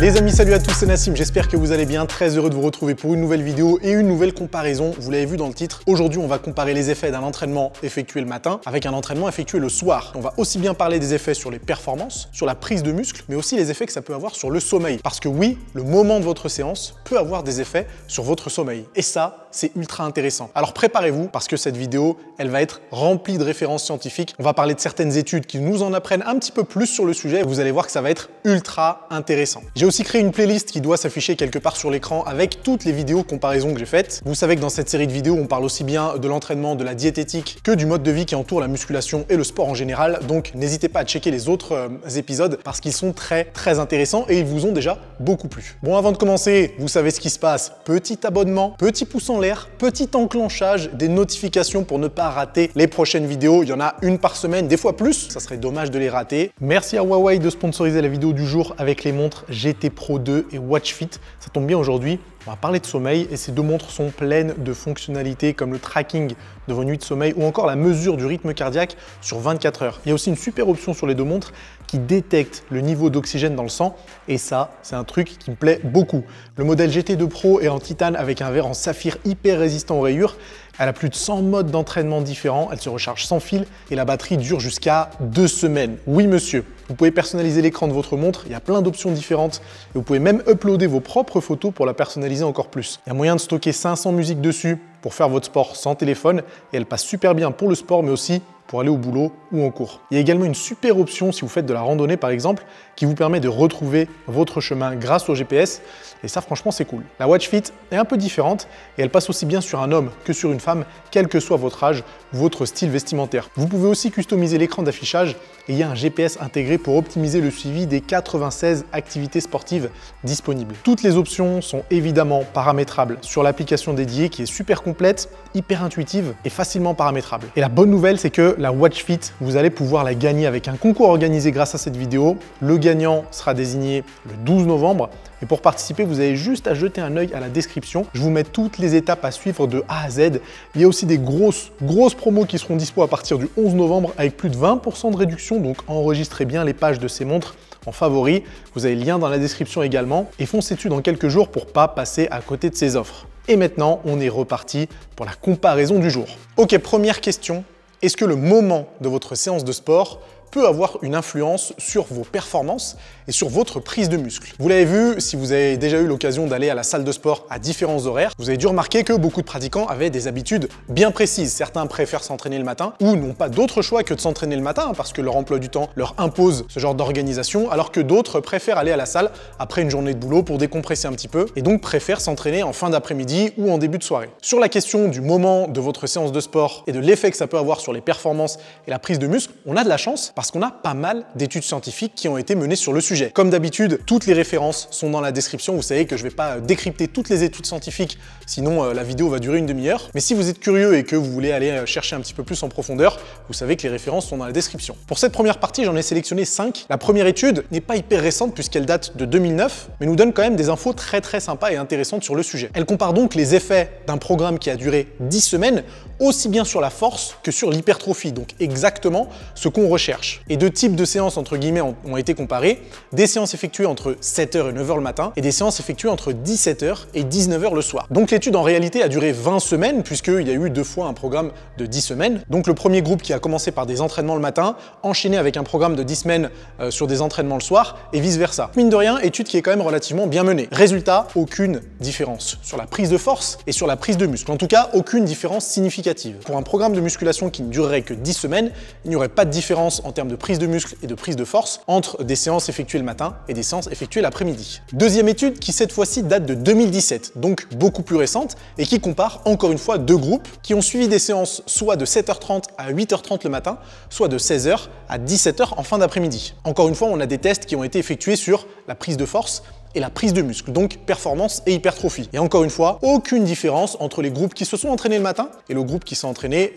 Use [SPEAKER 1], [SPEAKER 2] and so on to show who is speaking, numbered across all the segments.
[SPEAKER 1] Les amis, salut à tous, c'est Nassim, j'espère que vous allez bien, très heureux de vous retrouver pour une nouvelle vidéo et une nouvelle comparaison, vous l'avez vu dans le titre. Aujourd'hui, on va comparer les effets d'un entraînement effectué le matin avec un entraînement effectué le soir. On va aussi bien parler des effets sur les performances, sur la prise de muscle, mais aussi les effets que ça peut avoir sur le sommeil. Parce que oui, le moment de votre séance peut avoir des effets sur votre sommeil. Et ça, c'est ultra intéressant. Alors préparez-vous, parce que cette vidéo, elle va être remplie de références scientifiques. On va parler de certaines études qui nous en apprennent un petit peu plus sur le sujet. Vous allez voir que ça va être ultra intéressant. J'ai aussi créé une playlist qui doit s'afficher quelque part sur l'écran avec toutes les vidéos comparaison que j'ai faites. Vous savez que dans cette série de vidéos, on parle aussi bien de l'entraînement, de la diététique que du mode de vie qui entoure la musculation et le sport en général. Donc n'hésitez pas à checker les autres épisodes parce qu'ils sont très intéressants et ils vous ont déjà beaucoup plu. Bon, avant de commencer, vous savez ce qui se passe. Petit abonnement, petit pouce en l'air, petit enclenchage des notifications pour ne pas rater les prochaines vidéos. Il y en a une par semaine, des fois plus. Ça serait dommage de les rater. Merci à Huawei de sponsoriser la vidéo du jour avec les montres GT Pro 2 et Watch Fit. Ça tombe bien aujourd'hui, on va parler de sommeil et ces deux montres sont pleines de fonctionnalités comme le tracking de vos nuits de sommeil ou encore la mesure du rythme cardiaque sur 24 heures. Il y a aussi une super option sur les deux montres qui détecte le niveau d'oxygène dans le sang et ça, c'est un truc qui me plaît beaucoup. Le modèle GT2 Pro est en titane avec un verre en saphir hyper résistant aux rayures. Elle a plus de 100 modes d'entraînement différents, elle se recharge sans fil et la batterie dure jusqu'à 2 semaines. Oui monsieur, vous pouvez personnaliser l'écran de votre montre, il y a plein d'options différentes et vous pouvez même uploader vos propres photos pour la personnaliser encore plus. Il y a moyen de stocker 500 musiques dessus pour faire votre sport sans téléphone et elle passe super bien pour le sport mais aussi pour aller au boulot ou en cours. Il y a également une super option si vous faites de la randonnée par exemple qui vous permet de retrouver votre chemin grâce au GPS et ça franchement c'est cool. La Watch Fit est un peu différente et elle passe aussi bien sur un homme que sur une femme, quel que soit votre âge, votre style vestimentaire. Vous pouvez aussi customiser l'écran d'affichage et il y a un GPS intégré pour optimiser le suivi des 96 activités sportives disponibles. Toutes les options sont évidemment paramétrables sur l'application dédiée qui est super complète, hyper intuitive et facilement paramétrable. Et la bonne nouvelle c'est que la Watch Fit, vous allez pouvoir la gagner avec un concours organisé grâce à cette vidéo. Le gagnant sera désigné le 12 novembre. Et pour participer, vous avez juste à jeter un œil à la description. Je vous mets toutes les étapes à suivre de A à Z. Il y a aussi des grosses promos qui seront dispo à partir du 11 novembre avec plus de 20% de réduction. Donc enregistrez bien les pages de ces montres en favoris. Vous avez le lien dans la description également. Et foncez dessus dans quelques jours pour pas passer à côté de ces offres. Et maintenant, on est reparti pour la comparaison du jour. Ok, première question. Est-ce que le moment de votre séance de sport peut avoir une influence sur vos performances et sur votre prise de muscle? Vous l'avez vu, si vous avez déjà eu l'occasion d'aller à la salle de sport à différents horaires, vous avez dû remarquer que beaucoup de pratiquants avaient des habitudes bien précises. Certains préfèrent s'entraîner le matin ou n'ont pas d'autre choix que de s'entraîner le matin parce que leur emploi du temps leur impose ce genre d'organisation, alors que d'autres préfèrent aller à la salle après une journée de boulot pour décompresser un petit peu et donc préfèrent s'entraîner en fin d'après-midi ou en début de soirée. Sur la question du moment de votre séance de sport et de l'effet que ça peut avoir sur les performances et la prise de muscle, on a de la chance parce qu'on a pas mal d'études scientifiques qui ont été menées sur le sujet. Comme d'habitude, toutes les références sont dans la description. Vous savez que je ne vais pas décrypter toutes les études scientifiques, sinon la vidéo va durer une demi-heure. Mais si vous êtes curieux et que vous voulez aller chercher un petit peu plus en profondeur, vous savez que les références sont dans la description. Pour cette première partie, j'en ai sélectionné 5. La première étude n'est pas hyper récente puisqu'elle date de 2009, mais nous donne quand même des infos très sympas et intéressantes sur le sujet. Elle compare donc les effets d'un programme qui a duré 10 semaines, aussi bien sur la force que sur l'hypertrophie, donc exactement ce qu'on recherche. Et deux types de séances entre guillemets ont été comparées, des séances effectuées entre 7h et 9h le matin et des séances effectuées entre 17h et 19h le soir. Donc l'étude en réalité a duré 20 semaines puisqu'il y a eu 2 fois un programme de 10 semaines. Donc le premier groupe qui a commencé par des entraînements le matin, enchaîné avec un programme de 10 semaines sur des entraînements le soir et vice versa. Mine de rien, étude qui est quand même relativement bien menée. Résultat, aucune différence sur la prise de force et sur la prise de muscle. En tout cas, aucune différence significative. Pour un programme de musculation qui ne durerait que 10 semaines, il n'y aurait pas de différence en termes de prise de muscle et de prise de force entre des séances effectuées le matin et des séances effectuées l'après-midi. Deuxième étude qui cette fois-ci date de 2017, donc beaucoup plus récente et qui compare encore une fois 2 groupes qui ont suivi des séances soit de 7h30 à 8h30 le matin, soit de 16h à 17h en fin d'après-midi. Encore une fois, on a des tests qui ont été effectués sur la prise de force et la prise de muscle, donc performance et hypertrophie. Et encore une fois, aucune différence entre les groupes qui se sont entraînés le matin et le groupe qui s'est entraîné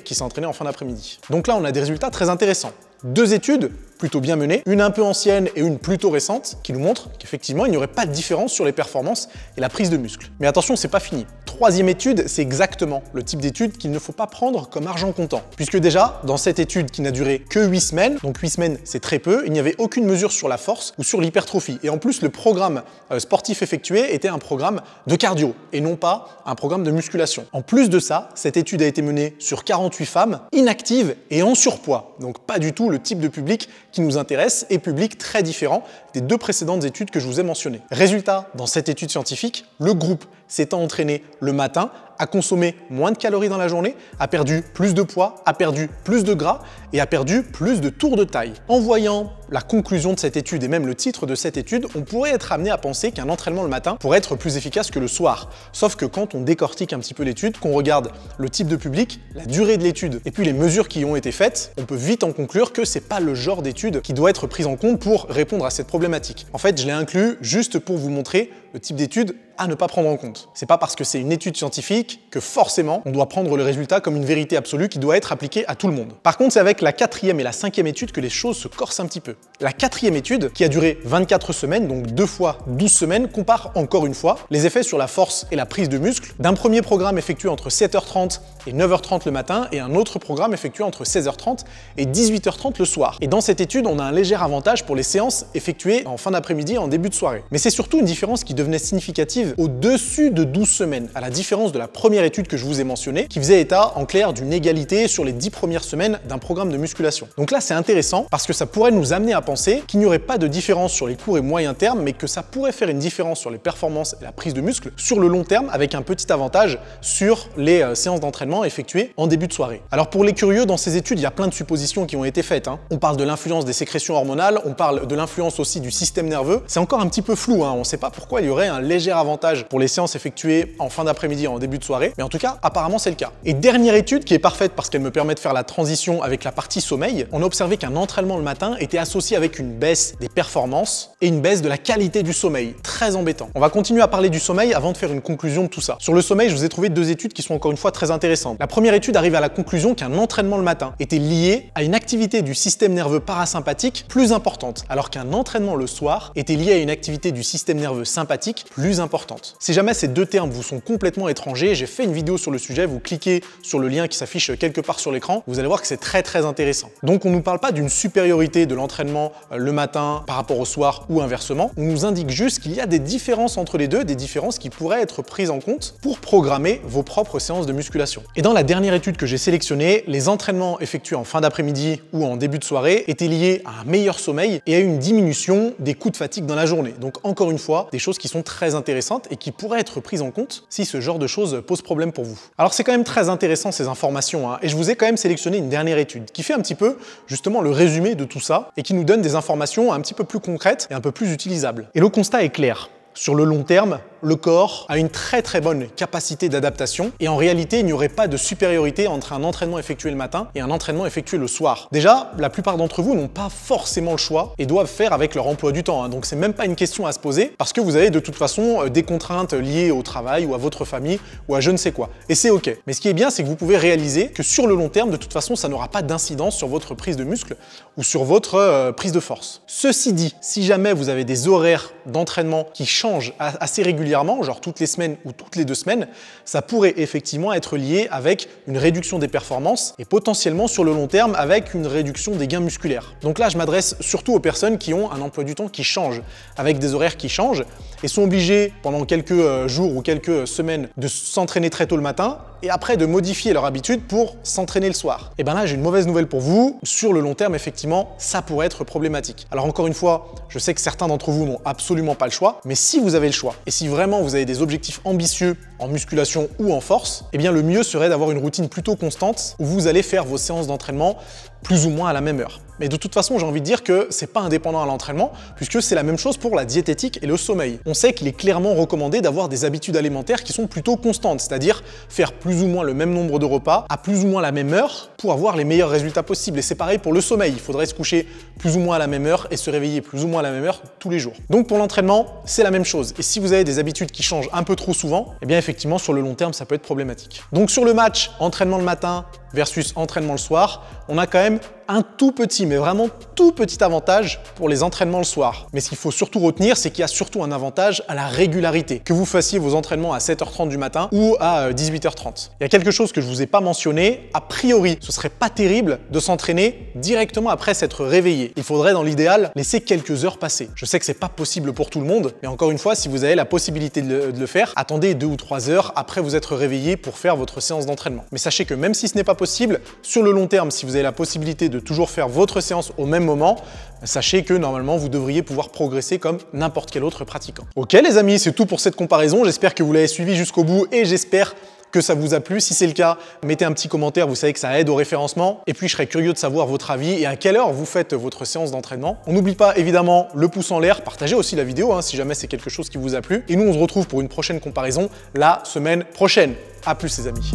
[SPEAKER 1] en fin d'après-midi. Donc là, on a des résultats très intéressants. 2 études plutôt bien menées, une un peu ancienne et une plutôt récente, qui nous montrent qu'effectivement, il n'y aurait pas de différence sur les performances et la prise de muscle. Mais attention, c'est pas fini. troisième étude, c'est exactement le type d'étude qu'il ne faut pas prendre comme argent comptant. Puisque déjà, dans cette étude qui n'a duré que 8 semaines, donc 8 semaines c'est très peu, il n'y avait aucune mesure sur la force ou sur l'hypertrophie. Et en plus, le programme sportif effectué était un programme de cardio et non pas un programme de musculation. En plus de ça, cette étude a été menée sur 48 femmes inactives et en surpoids. Donc pas du tout le type de public qui nous intéresse et public très différent des deux précédentes études que je vous ai mentionnées. Résultat, dans cette étude scientifique, le groupe s'étant entraîné le matin, a consommé moins de calories dans la journée, a perdu plus de poids, a perdu plus de gras et a perdu plus de tours de taille. En voyant la conclusion de cette étude et même le titre de cette étude, on pourrait être amené à penser qu'un entraînement le matin pourrait être plus efficace que le soir. Sauf que quand on décortique un petit peu l'étude, qu'on regarde le type de public, la durée de l'étude et puis les mesures qui y ont été faites, on peut vite en conclure que c'est pas le genre d'étude qui doit être prise en compte pour répondre à cette problématique. En fait, je l'ai inclus juste pour vous montrer le type d'étude à ne pas prendre en compte. C'est pas parce que c'est une étude scientifique que forcément on doit prendre le résultat comme une vérité absolue qui doit être appliquée à tout le monde. Par contre, c'est avec la quatrième et la cinquième étude que les choses se corsent un petit peu. La quatrième étude, qui a duré 24 semaines, donc 2 fois 12 semaines, compare encore une fois les effets sur la force et la prise de muscle d'un premier programme effectué entre 7h30 et 9h30 le matin et un autre programme effectué entre 16h30 et 18h30 le soir. Et dans cette étude, on a un léger avantage pour les séances effectuées en fin d'après-midi et en début de soirée. Mais c'est surtout une différence qui devenait significative au-dessus de 12 semaines, à la différence de la première étude que je vous ai mentionnée, qui faisait état en clair d'une égalité sur les 10 premières semaines d'un programme de musculation. Donc là, c'est intéressant parce que ça pourrait nous amener à penser qu'il n'y aurait pas de différence sur les courts et moyens termes, mais que ça pourrait faire une différence sur les performances et la prise de muscle sur le long terme, avec un petit avantage sur les séances d'entraînement effectuées en début de soirée. Alors pour les curieux, dans ces études, il y a plein de suppositions qui ont été faites. On parle de l'influence des sécrétions hormonales, on parle de l'influence aussi du système nerveux. C'est encore un petit peu flou, on ne sait pas pourquoi il y aurait un léger avantage pour les séances effectuées en fin d'après-midi et en début de soirée, mais en tout cas, apparemment c'est le cas. Et dernière étude qui est parfaite parce qu'elle me permet de faire la transition avec la partie sommeil, on a observé qu'un entraînement le matin était associé avec une baisse des performances et une baisse de la qualité du sommeil. Très embêtant. On va continuer à parler du sommeil avant de faire une conclusion de tout ça. Sur le sommeil, je vous ai trouvé 2 études qui sont encore une fois très intéressantes. La première étude arrive à la conclusion qu'un entraînement le matin était lié à une activité du système nerveux parasympathique plus importante, alors qu'un entraînement le soir était lié à une activité du système nerveux sympathique plus importante. Si jamais ces deux termes vous sont complètement étrangers, j'ai fait une vidéo sur le sujet, vous cliquez sur le lien qui s'affiche quelque part sur l'écran, vous allez voir que c'est très intéressant. Donc on ne nous parle pas d'une supériorité de l'entraînement le matin par rapport au soir ou inversement, on nous indique juste qu'il y a des différences entre les deux, des différences qui pourraient être prises en compte pour programmer vos propres séances de musculation. Et dans la dernière étude que j'ai sélectionnée, les entraînements effectués en fin d'après-midi ou en début de soirée étaient liés à un meilleur sommeil et à une diminution des coups de fatigue dans la journée. Donc encore une fois, des choses qui sont très intéressantes et qui pourraient être prises en compte si ce genre de choses pose problème pour vous. Alors c'est quand même très intéressant ces informations, et je vous ai quand même sélectionné une dernière étude qui fait un petit peu justement le résumé de tout ça et qui nous donne des informations un petit peu plus concrètes et un peu plus utilisables. Et le constat est clair. Sur le long terme, le corps a une très bonne capacité d'adaptation et en réalité, il n'y aurait pas de supériorité entre un entraînement effectué le matin et un entraînement effectué le soir. Déjà, la plupart d'entre vous n'ont pas forcément le choix et doivent faire avec leur emploi du temps. Donc c'est même pas une question à se poser parce que vous avez de toute façon des contraintes liées au travail ou à votre famille ou à je ne sais quoi. Et c'est ok. Mais ce qui est bien, c'est que vous pouvez réaliser que sur le long terme, de toute façon, ça n'aura pas d'incidence sur votre prise de muscle ou sur votre prise de force. Ceci dit, si jamais vous avez des horaires d'entraînement qui changent assez régulièrement, genre toutes les semaines ou toutes les 2 semaines, ça pourrait effectivement être lié avec une réduction des performances et potentiellement sur le long terme avec une réduction des gains musculaires. Donc là, je m'adresse surtout aux personnes qui ont un emploi du temps qui change, avec des horaires qui changent et sont obligées pendant quelques jours ou quelques semaines de s'entraîner très tôt le matin et après de modifier leur habitude pour s'entraîner le soir. Et bien là, j'ai une mauvaise nouvelle pour vous. Sur le long terme, effectivement, ça pourrait être problématique. Alors encore une fois, je sais que certains d'entre vous n'ont absolument pas le choix, mais si vous avez le choix et si vraiment vous avez des objectifs ambitieux en musculation ou en force, eh bien le mieux serait d'avoir une routine plutôt constante où vous allez faire vos séances d'entraînement plus ou moins à la même heure. Mais de toute façon, j'ai envie de dire que c'est pas indépendant à l'entraînement puisque c'est la même chose pour la diététique et le sommeil. On sait qu'il est clairement recommandé d'avoir des habitudes alimentaires qui sont plutôt constantes, c'est-à-dire faire plus ou moins le même nombre de repas à plus ou moins la même heure pour avoir les meilleurs résultats possibles. Et c'est pareil pour le sommeil, il faudrait se coucher plus ou moins à la même heure et se réveiller plus ou moins à la même heure tous les jours. Donc pour l'entraînement, c'est la même chose. Et si vous avez des habitudes qui changent un peu trop souvent, eh bien effectivement sur le long terme, ça peut être problématique. Donc sur le match, entraînement le matin versus entraînement le soir, on a quand même un tout petit, mais vraiment tout petit avantage pour les entraînements le soir. Mais ce qu'il faut surtout retenir, c'est qu'il y a surtout un avantage à la régularité. Que vous fassiez vos entraînements à 7h30 du matin ou à 18h30. Il y a quelque chose que je vous ai pas mentionné. A priori, ce serait pas terrible de s'entraîner directement après s'être réveillé. Il faudrait dans l'idéal laisser quelques heures passer. Je sais que c'est pas possible pour tout le monde, mais encore une fois, si vous avez la possibilité de le faire, attendez 2 ou 3 heures après vous être réveillé pour faire votre séance d'entraînement. Mais sachez que même si ce n'est pas possible, sur le long terme, si vous avez la possibilité de toujours faire votre séance au même moment, sachez que normalement, vous devriez pouvoir progresser comme n'importe quel autre pratiquant. Ok les amis, c'est tout pour cette comparaison. J'espère que vous l'avez suivi jusqu'au bout et j'espère que ça vous a plu. Si c'est le cas, mettez un petit commentaire, vous savez que ça aide au référencement. Et puis, je serais curieux de savoir votre avis et à quelle heure vous faites votre séance d'entraînement. On n'oublie pas évidemment le pouce en l'air, partagez aussi la vidéo si jamais c'est quelque chose qui vous a plu. Et nous, on se retrouve pour une prochaine comparaison la semaine prochaine. À plus les amis.